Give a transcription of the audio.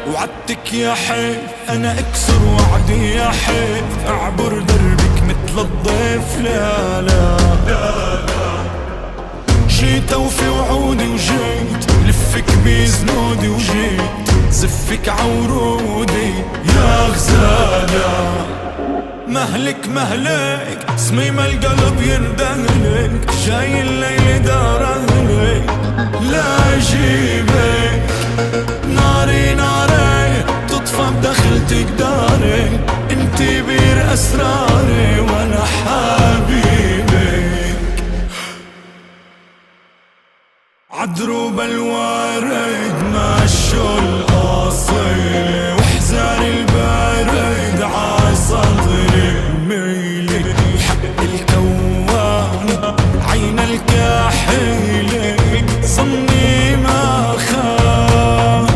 وعدتك يا حيف انا اكسر وعدي يا حيف، اعبر دربك مثل الضيف. لا لا جيت اوفي وعودي وجيت لفك بزنودي وجيت زفك عورودي يا غزالة. مهلك مهلك صميم القلب يندهلك، جاي الليل دار اهلك لا اجيبك. ناري ناري تطفى بدخلتك داري، انتي بير اسراري وانا حبيبك. عدروب الوارد مع الشوق